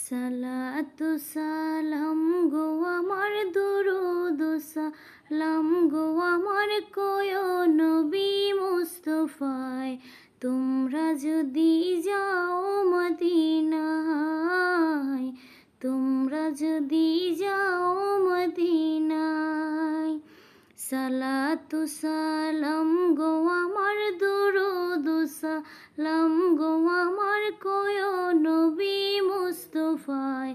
সালাতু সালাম গো আমার দুরুদ সালাম গো আমার কোয় নবী মুস্তফায়, তোমরা যদি যাও মদিনায়, তোমরা যদি যাও মদিনায়। সালাতু সালাম গো আমার দুরুদ সালাম গো আমার কোয় নবী মুস্তফায়,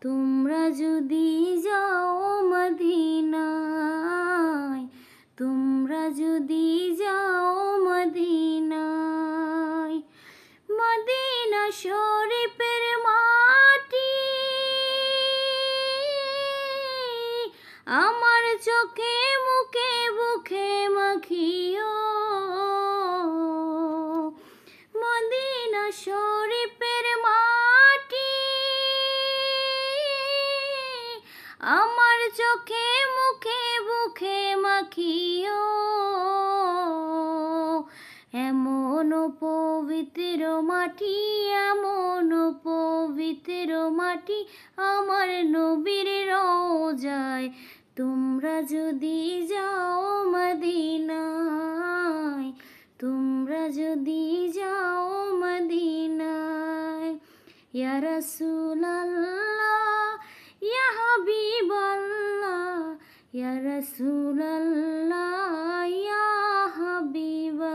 তোমরা যদি যাও মদিনায়, তোমরা যদি যাও মদিনায়। মদিনা শরীফের মাটি আমার চোখে মুখে বুকে মাখিও, মদিনা শরীফের মাটি আমার চোখে মুখে বুকে মাখিও। এমন পবিত্র মাটি, এমন পবিত্র মাটি আমার নবীর রওজায়, তোমরা যদি যাও মদিনায়, তোমরা যদি যাও মদিনায়। ইয়া রাসূলুল্লাহ ইয়া হাবিবাল্লাহ, ইয়া রাসূলুল্লাহ ইয়া হাবিবাল্লাহ।